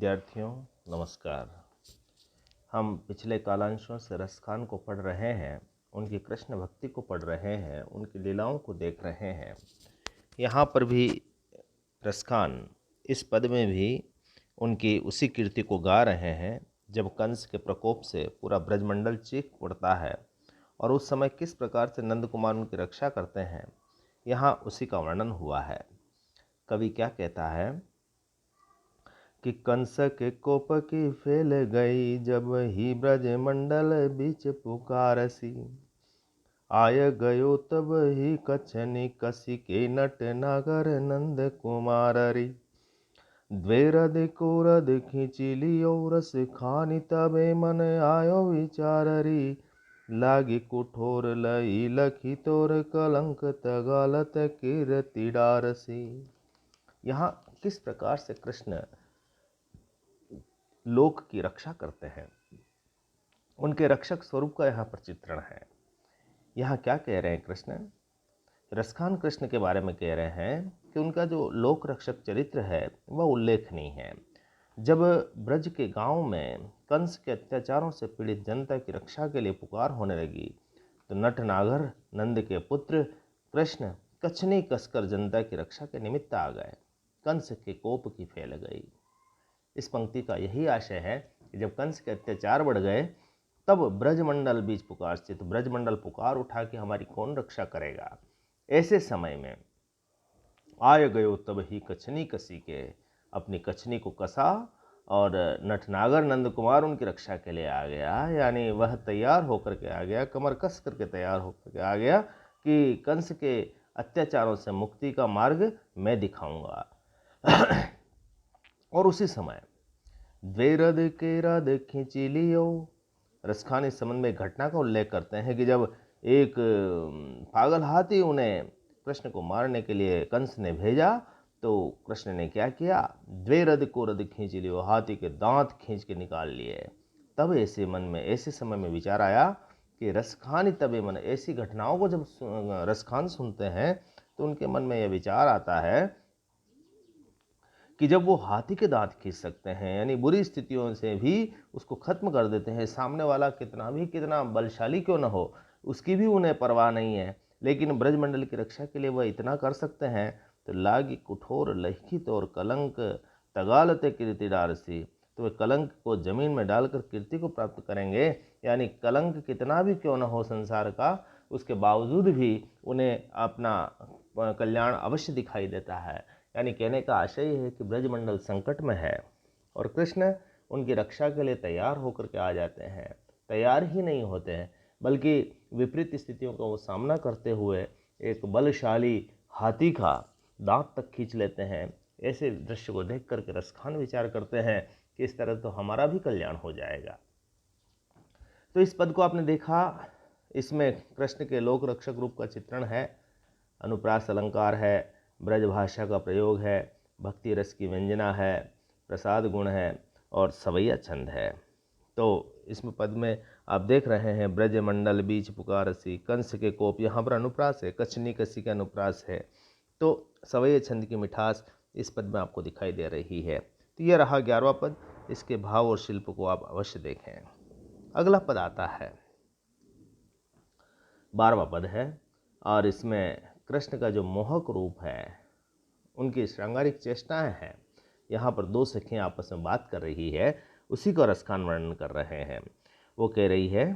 विद्यार्थियों नमस्कार। हम पिछले कालांशों से रसखान को पढ़ रहे हैं, उनकी कृष्ण भक्ति को पढ़ रहे हैं, उनकी लीलाओं को देख रहे हैं। यहाँ पर भी रसखान इस पद में भी उनकी उसी कीर्ति को गा रहे हैं जब कंस के प्रकोप से पूरा ब्रजमंडल चीख उठता है और उस समय किस प्रकार से नंद कुमार उनकी रक्षा करते हैं, यहाँ उसी का वर्णन हुआ है। कवि क्या कहता है कि कंस के कोप की फैल गई, जब ही ब्रज मंडल बीच पुकारसी। आय गयो तब ही कछनी कसी के नट नागर नंद कुमाररी। द्वेरद कोरद खींची लियो रस खानी, तबे मन आयो विचाररी। लागी कुठोर लई लखी तोर, कलंक तगालत कीर्ति डारसी। यहाँ किस प्रकार से कृष्ण लोक की रक्षा करते हैं, उनके रक्षक स्वरूप का यहाँ पर चित्रण है। यहाँ क्या कह रहे हैं कृष्ण? रसखान कृष्ण के बारे में कह रहे हैं कि उनका जो लोक रक्षक चरित्र है वह उल्लेखनीय है। जब ब्रज के गांव में कंस के अत्याचारों से पीड़ित जनता की रक्षा के लिए पुकार होने लगी, तो नट नागर नंद के पुत्र कृष्ण कछनी कसकर जनता की रक्षा के निमित्त आ गए। कंस के कोप की फैल गई। इस पंक्ति का यही आशय है कि जब कंस के अत्याचार बढ़ गए तब ब्रजमंडल बीच पुकार से, तो ब्रजमंडल पुकार उठा कि हमारी कौन रक्षा करेगा। ऐसे समय में आय गयो तब ही कछनी कसी के, अपनी कछनी को कसा और नटनागर नंद कुमार उनकी रक्षा के लिए आ गया। यानी वह तैयार होकर के आ गया, कमर कस करके तैयार होकर के आ गया कि कंस के अत्याचारों से मुक्ति का मार्ग मैं दिखाऊंगा। और उसी समय द्वेरद के रद खींची लियो। रसखान इस संबंध में एक घटना का उल्लेख करते हैं कि जब एक पागल हाथी उन्हें कृष्ण को मारने के लिए कंस ने भेजा, तो कृष्ण ने क्या किया? द्वेरद को रद खींच लियो, हाथी के दांत खींच के निकाल लिए। तब ऐसे समय में विचार आया कि रसखान तबे मन, ऐसी घटनाओं को जब रसखान सुनते हैं तो उनके मन में यह विचार आता है कि जब वो हाथी के दांत खींच सकते हैं, यानी बुरी स्थितियों से भी उसको खत्म कर देते हैं, सामने वाला कितना बलशाली क्यों न हो, उसकी भी उन्हें परवाह नहीं है, लेकिन ब्रजमंडल की रक्षा के लिए वह इतना कर सकते हैं, तो लागी कुठोर लहित और कलंक तगालते कीर्ति डारसी, तो वे कलंक को जमीन में डालकर कीर्ति को प्राप्त करेंगे। यानी कलंक कितना भी क्यों न हो संसार का, उसके बावजूद भी उन्हें अपना कल्याण अवश्य दिखाई देता है। यानी कहने का आशय है कि ब्रजमंडल संकट में है और कृष्ण उनकी रक्षा के लिए तैयार होकर के आ जाते हैं। तैयार ही नहीं होते हैं, बल्कि विपरीत स्थितियों का वो सामना करते हुए एक बलशाली हाथी का दांत तक खींच लेते हैं। ऐसे दृश्य को देख करके रसखान विचार करते हैं कि इस तरह तो हमारा भी कल्याण हो जाएगा। तो इस पद को आपने देखा, इसमें कृष्ण के लोक रक्षक रूप का चित्रण है, अनुप्रास अलंकार है, ब्रज भाषा का प्रयोग है, भक्ति रस की व्यंजना है, प्रसाद गुण है और सवैया छंद है। तो इसमें पद में आप देख रहे हैं ब्रज मंडल बीच पुकारसी, कंस के कोप, यहाँ पर अनुप्रास है, कछनी कसी का अनुप्रास है। तो सवैया छंद की मिठास इस पद में आपको दिखाई दे रही है। तो यह रहा 11वां पद। इसके भाव और शिल्प को आप अवश्य देखें। अगला पद आता है 12वां पद है, और इसमें कृष्ण का जो मोहक रूप है, उनकी श्रृंगारिक चेष्टाएं हैं। यहाँ पर दो सखियाँ आपस में बात कर रही है, उसी का रसखान वर्णन कर रहे हैं। वो कह रही है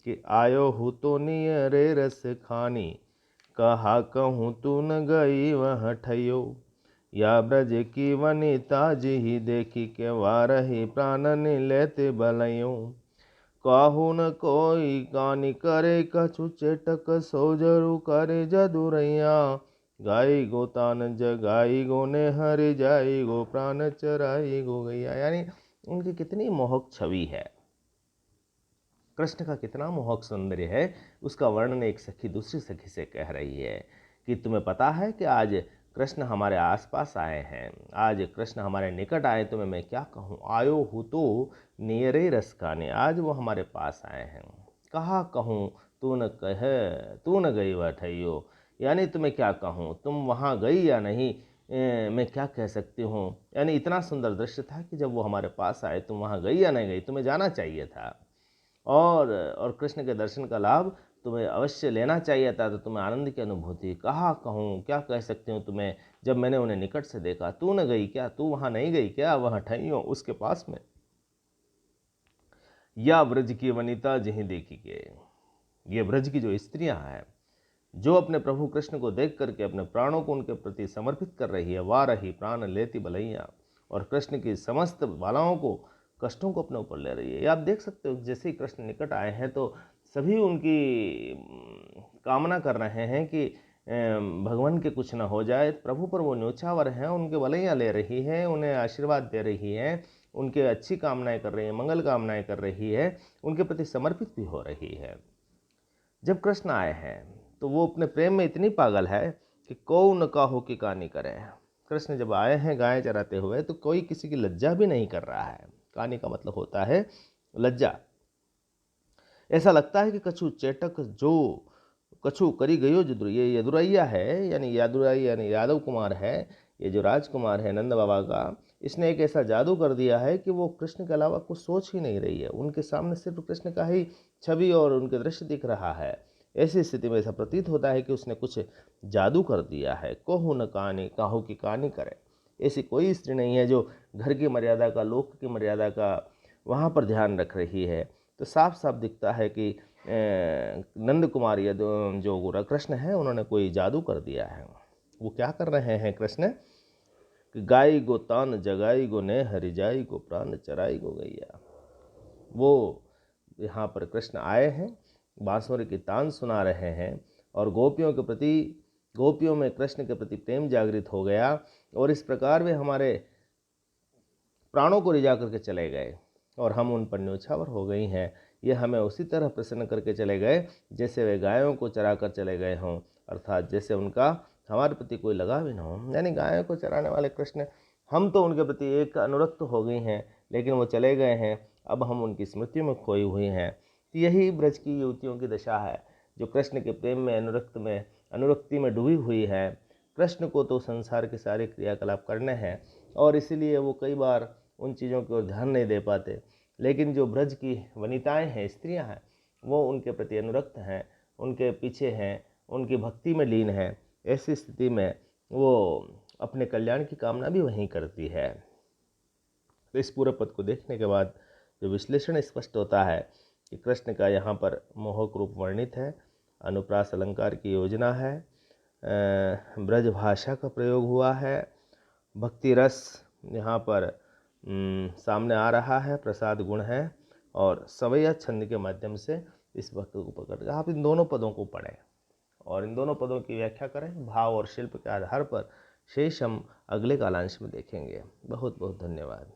कि आयो हूँ तो नियरे रस खानी, कहा कहूँ तू न गई वह ठयो। या ब्रज की वनिता जी देखी के वारही प्राण लेते बलयो। काहू न कोई कानी करे कछु चेटक, सोजरु करे जदुरैया। गाई गो तान जगाई गो ने हरि जाई गो, प्राण चराई गो गैया। यानी उनकी कितनी मोहक छवि है, कृष्ण का कितना मोहक सौंदर्य है, उसका वर्णन एक सखी दूसरी सखी से कह रही है कि तुम्हें पता है कि आज कृष्ण हमारे आसपास आए हैं, आज कृष्ण हमारे निकट आए, तुम्हें मैं क्या कहूँ। आयो हूँ तो नियरे रस खाने, आज वो हमारे पास आए हैं। कहा कहूँ तू न कह तू न गई वह ठैयो, यानी तुम्हें क्या कहूँ, तुम वहाँ गई या नहीं, मैं क्या कह सकती हूँ। यानी इतना सुंदर दृश्य था कि जब वो हमारे पास आए, तुम वहाँ गई या नहीं गई, तुम्हें जाना चाहिए था, और कृष्ण के दर्शन का लाभ तुम्हें अवश्य लेना चाहिए था, तो तुम्हें आनंद की अनुभूति, कहाँ कहूँ, क्या कह सकती हूँ तुम्हें, जब मैंने उन्हें निकट से देखा। तू न गई क्या, तू वहाँ नहीं गई क्या, वहाँ ठई हो उसके पास में, या ब्रज की वनिता जहीं देखी के। ये ब्रज की जो स्त्रियां हैं, जो अपने प्रभु कृष्ण को देख करके अपने प्राणों को उनके प्रति समर्पित कर रही है, वाह रही प्राण लेती बलैया, और कृष्ण की समस्त बालाओं को, कष्टों को अपने ऊपर ले रही है। ये आप देख सकते हो, जैसे ही कृष्ण निकट आए हैं तो सभी उनकी कामना कर रहे हैं कि भगवान के कुछ ना हो जाए। प्रभु पर वो न्योछावर हैं, उनके बलैया ले रही है, उन्हें आशीर्वाद दे रही है, उनके अच्छी कामनाएं कर रही है, मंगल कामनाएं कर रही है, उनके प्रति समर्पित भी हो रही है। जब कृष्ण आए हैं तो वो अपने प्रेम में इतनी पागल है कि को न काहो की कहानी करे। कृष्ण जब आए हैं गाय चराते हुए तो कोई किसी की लज्जा भी नहीं कर रहा है। कहानी का मतलब होता है लज्जा। ऐसा लगता है कि कछु चेटक जो कछु करी गयो जुद्र, ये यदुरैया है, यानी यादुराई यानी यादव कुमार है, ये जो राजकुमार है नंद बाबा का, इसने एक ऐसा जादू कर दिया है कि वो कृष्ण के अलावा कुछ सोच ही नहीं रही है। उनके सामने सिर्फ कृष्ण का ही छवि और उनके दृश्य दिख रहा है। ऐसी स्थिति में ऐसा प्रतीत होता है कि उसने कुछ जादू कर दिया है। कोहू न कहानी काहू की कहानी करे। ऐसी कोई स्त्री नहीं है जो घर की मर्यादा का, लोक की मर्यादा का वहाँ पर ध्यान रख रही है। तो साफ साफ दिखता है कि नंद कुमार या जो कृष्ण है, उन्होंने कोई जादू कर दिया है। वो क्या कर रहे हैं कृष्ण कि गाय गो तान जगाई गो ने हरिजाई गो प्राण चराई गो गैया। वो यहाँ पर कृष्ण आए हैं, बांसुरी की तान सुना रहे हैं, और गोपियों में कृष्ण के प्रति प्रेम जागृत हो गया, और इस प्रकार वे हमारे प्राणों को रिझा करके चले गए, और हम उन पर न्योछावर हो गई हैं। ये हमें उसी तरह प्रसन्न करके चले गए जैसे वे गायों को चरा कर चले गए हों, अर्थात जैसे उनका हमारे प्रति कोई लगाव ही ना हो। यानी गायों को चराने वाले कृष्ण, हम तो उनके प्रति एक अनुरक्त हो गई हैं, लेकिन वो चले गए हैं, अब हम उनकी स्मृति में खोई हुई हैं। तो यही ब्रज की युवतियों की दशा है, जो कृष्ण के प्रेम में, अनुरक्ति में डूबी हुई है। कृष्ण को तो संसार के सारे क्रियाकलाप करने हैं, और इसीलिए वो कई बार उन चीज़ों की ओर ध्यान नहीं दे पाते। लेकिन जो ब्रज की वनिताएं हैं, स्त्रियां हैं, वो उनके प्रति अनुरक्त हैं, उनके पीछे हैं, उनकी भक्ति में लीन हैं। ऐसी स्थिति में वो अपने कल्याण की कामना भी वहीं करती है। तो इस पूरे पद को देखने के बाद जो विश्लेषण स्पष्ट होता है कि कृष्ण का यहाँ पर मोहक रूप वर्णित है, अनुप्रास अलंकार की योजना है, ब्रज भाषा का प्रयोग हुआ है, भक्ति रस यहाँ पर सामने आ रहा है, प्रसाद गुण है, और सवैया छंद के माध्यम से इस भक्त को पकड़। आप इन दोनों पदों को पढ़ें और इन दोनों पदों की व्याख्या करें। भाव और शिल्प के आधार पर शेष हम अगले कालांश में देखेंगे। बहुत बहुत धन्यवाद।